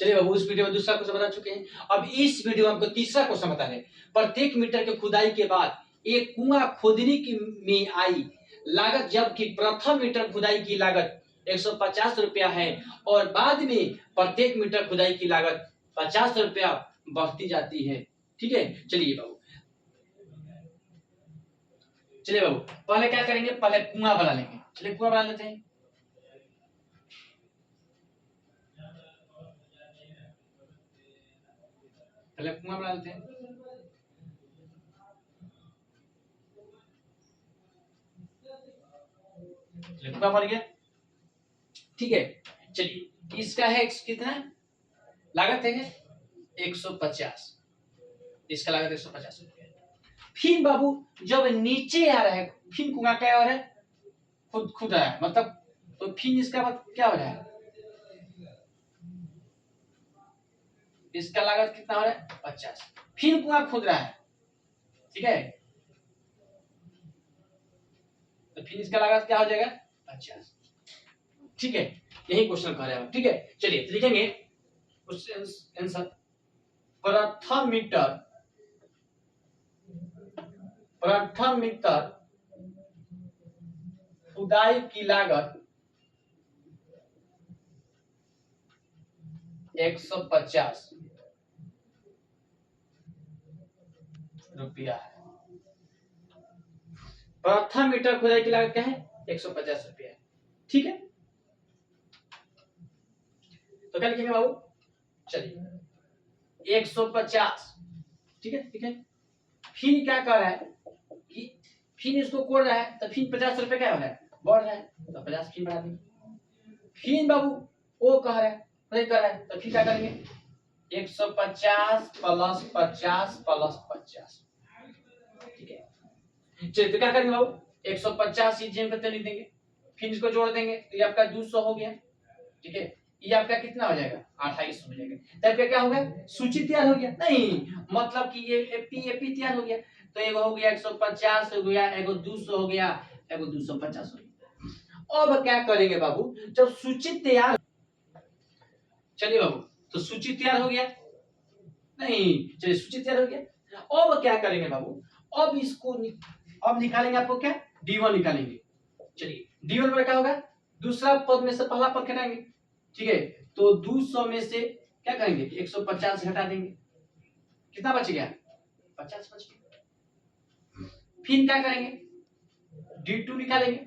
चलिए बाबू, उस वीडियो में दूसरा क्वेश्चन बता चुके हैं। अब इस वीडियो में हमको तीसरा क्वेश्चन बता रहे हैं। प्रत्येक मीटर के खुदाई के बाद एक कुआं खोदने की में आई लागत, जबकि प्रथम मीटर खुदाई की लागत 150 रुपया है और बाद में प्रत्येक मीटर खुदाई की लागत 50 रुपया बढ़ती जाती है। ठीक है, चलिए बाबू पहले क्या करेंगे, पहले कुआं बना लेंगे। चलिए कुआं बना लेते हैं। पहले कुआं बना लेते हैं। कुआं बन गया। ठीक है, चलिए इसका है कितना लागत है 150, इसका लागत 150 रुपया। फिर बाबू जब नीचे आ रहा है, फिर कुआं क्या हो रहा है, खुद रहा है, मतलब तो फिर इसका बाद क्या हो रहा है, इसका लागत कितना हो रहा है 50। फिर कुआं खुद रहा है, ठीक है, तो फिर इसका लागत क्या हो जाएगा 50। ठीक है, यही क्वेश्चन कह रहे हैं। ठीक है, चलिए लिखेंगे आंसर। प्रथम मीटर खुदाई की लागत 150 रुपया है। प्रथम मीटर खुदाई की लागत क्या है 150 रुपया है। ठीक है, तो क्या लिखेंगे बाबू, चलिए 150। ठीक है, ठीक है, फिर क्या कर रहा है कि फिर इसको कोड़ रहा है, तो फिर 50 रुपए क्या हो रहा है, बढ़ रहा है, तो 50 फिर बढ़ा देंगे। फिर बाबू वो कह रहा है, नहीं कर रहा है, तो फिर क्या करेंगे 150 प्लस 50 प्लस 50। ठीक है, चलिए तो क्या करेंगे बाबू 150 जेम करते लिख देंगे, फिर इसको जोड़ देंगे तो ये आपका 200 हो गया। ठीक है, ये आपका कितना हो जाएगा 28 हो जाएगा। तब क्या होगा, सूची तैयार हो गया, नहीं मतलब कि ये एपी तैयार हो गया। तो एगो हो गया 150 हो गया, एगो 200 हो गया, एगो 250 हो गया। अब क्या करेंगे बाबू, जब सूची तैयार, चलिए बाबू तो सूची तैयार हो गया, नहीं चलिए सूची तैयार हो गया। अब क्या करेंगे बाबू, अब इसको अब निकालेंगे, आपको क्या D1 निकालेंगे। चलिए D1 में क्या होगा, दूसरा पद में से पहला पद घटाएंगे। ठीक है, तो 200 में से क्या करेंगे 150 घटा देंगे, कितना बच गया 50 बच गया। फिर क्या करेंगे D2 निकालेंगे,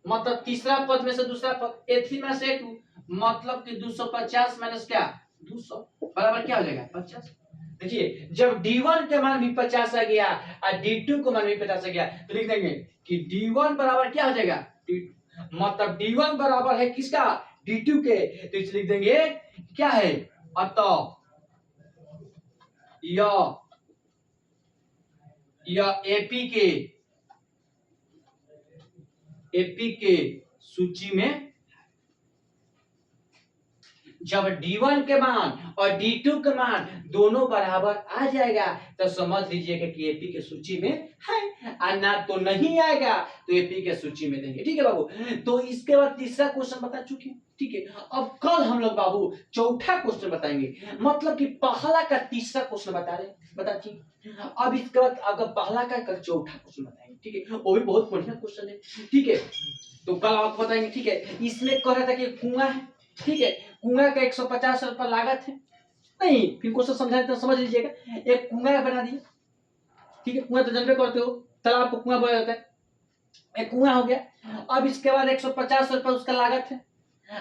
मतलब तीसरा पद में से दूसरा पद A3 में से A2, मतलब कि 250 माइनस क्या 200 बराबर क्या हो जाएगा 50। देखिए जब D1 के मान भी 50 आ गया और D2 का मान भी 50 आ गया, तो लिख देंगे कि D1 बराबर क्या हो जाएगा D2, मतलब D1 बराबर है किसका D2 के, तो इसे लिख देंगे क्या है, अतः यह एपी के सूची में जब D1 के मान और D2 के मान दोनों बराबर आ जाएगा तो समझ लीजिएगा कि एपी के सूची में है, और ना तो नहीं आएगा तो एपी के सूची में देंगे। ठीक है बाबू, तो इसके बाद तीसरा क्वेश्चन बता चुके हैं। ठीक है, अब कल हम लोग बाबू चौथा क्वेश्चन बताएंगे, मतलब कि पहला का तीसरा क्वेश्चन बता रहे बता। ठीक, अब इसके बाद अगर पहला का कल चौथा क्वेश्चन बताएंगे। ठीक है, वो भी बहुत बढ़िया क्वेश्चन है। ठीक है, तो कल आपको बताएंगे। ठीक है, इसमें कह रहा था कि कुआं है, ठीक है, कुआं का 150 रुपया लागत है, नहीं फिर क्वेश्चन समझाए तो समझ लीजिएगा, एक कुआं बना दिया। ठीक है, कुआं तो जानते करते हो, तालाब को कुआं बोला जाता है, एक कुआं हो गया। अब इसके बाद 150 रुपया उसका लागत है,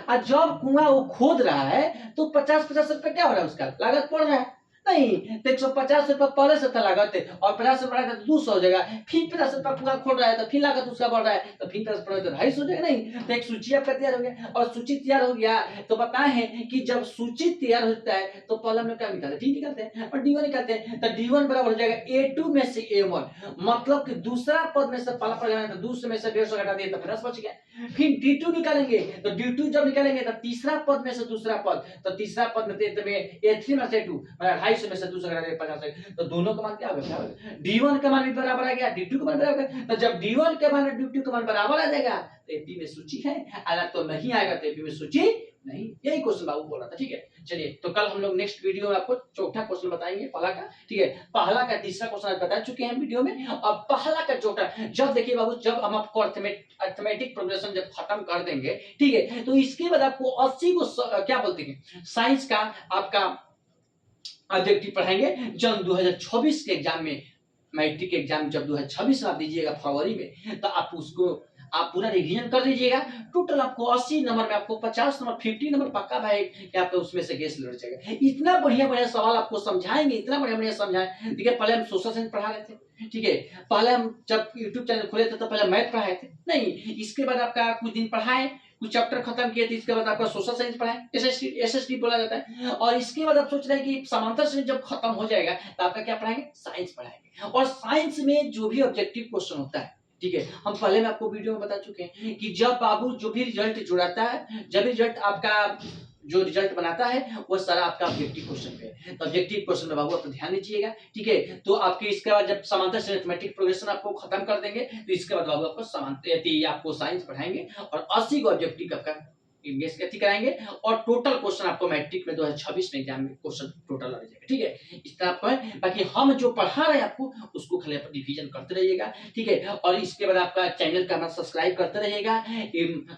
और जब कुआं वो खोद रहा है तो 50-50 रुपया क्या हो रहा है उसका लागत पड़ रहा है, नहीं तो 150 रुपया पहले से था लागत है, और 50 रुपया तो 200 हो जाएगा। फिर 50 रुपया कुआं खोद रहा है तो फिर लागत उसका बढ़ रहा है, तो फिर 50 रुपया तो 250 हो जाएगा। नहीं तो एक सूची आपका तैयार हो गया, और सूची तैयार हो गया तो बताए हैं कि जब सूची तैयार होता है तो पहले हम लोग क्या निकालते हैं, डी निकालते हैं और D1 निकालते हैं। तो D1 बराबर हो जाएगा A2 में से A1, मतलब कि दूसरा पद में से पहला पद घटाना, तो 200 में से 150 घटा दिए तो 50 बच गया। फिर D2 निकालेंगे, तो D2 जब निकालेंगे तो तीसरा पद में से दूसरा पद, तो तीसरा पद में A3 में से A2 250 में से 200 घटा दिए 50, तो दोनों का मान क्या होगा D1 का मान भी बराबर आ गया, D2 का मान बराबर आ गया। तो जब D1 के मान और D2 का मान बराबर आ जाएगा तो एपी में सूची है, अगर तो नहीं आएगा तो एपी में सूची नहीं, यही क्वेश्चन बाबू बोल रहा था। ठीक है, चलिए तो कल हम लोग नेक्स्ट वीडियो में आपको चौथा क्वेश्चन बताएंगे पहला का। ठीक है, पहला का तीसरा क्वेश्चन आज बता चुके हैं वीडियो में, और पहला का चौथा जब देखिए बाबू, जब हम आपको अर्थमेटिक प्रोग्रेशन जब खत्म कर देंगे, ठीक है, तो इसके बाद आपको 80 को क्या बोलते हैं साइंस का आपका ऑब्जेक्टिव पढ़ाएंगे। जब 2026 के एग्जाम में, मैट्रिक एग्जाम जब 2026 में आप दीजिएगा फरवरी में, तो आप उसको आप पूरा रिवीजन कर लीजिएगा। टोटल आपको 80 नंबर में आपको 50 नंबर 50 नंबर पक्का भाई कि आपको उसमें से गेस लड़ जाएगा। इतना बढ़िया बढ़िया सवाल आपको समझाएंगे, इतना बढ़िया बढ़िया समझाएं। ठीक है, पहले हम सोशल साइंस पढ़ा रहे थे, ठीक है, पहले हम जब यूट्यूब चैनल खोले थे तो पहले मैथ पढ़ाए थे, नहीं इसके बाद आपका कुछ दिन पढ़ाए, कुछ चैप्टर खत्म किए थे, इसके बाद आपका सोशल साइंस पढ़ाए, एसएसटी बोला जाता है, और इसके बाद आप सोच रहे हैं कि समांतर साइंस जब खत्म हो जाएगा तो आपका क्या पढ़ाएंगे, साइंस पढ़ाएंगे। और साइंस में जो भी ऑब्जेक्टिव क्वेश्चन होता है, ठीक है, हम पहले में आपको वीडियो में बता चुके हैं कि जब बाबू जो भी रिजल्ट जुड़ाता है, जब रिजल्ट आपका जो रिजल्ट बनाता है वो सारा आपका ऑब्जेक्टिव क्वेश्चन पे है। तो ऑब्जेक्टिव क्वेश्चन में बाबू आप ध्यान दीजिएगा, ठीक है। तो आपके इसके बाद जब समांतर से अरिथमेटिक प्रोग्रेशन आपको खत्म कर देंगे, तो इसके बाद बाबू आपको समांतर आपको साइंस पढ़ाएंगे और 80 को ऑब्जेक्टिव आपका इंग्लिश कथी कराएंगे, और टोटल क्वेश्चन आपको मैट्रिक में 2026 में एग्जाम में क्वेश्चन टोटल आ जाएगा। ठीक है, इस तरह आपको है, बाकी हम जो पढ़ा रहे हैं आपको उसको खाली आप रिवीजन करते रहिएगा। ठीक है, और इसके बाद आपका चैनल का सब्सक्राइब करते रहिएगा।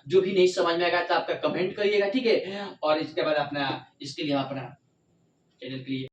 जो भी नहीं समझ में आएगा तो आपका कमेंट करिएगा, ठीक है, और इसके बाद अपना इसके लिए अपना चैनल के लिए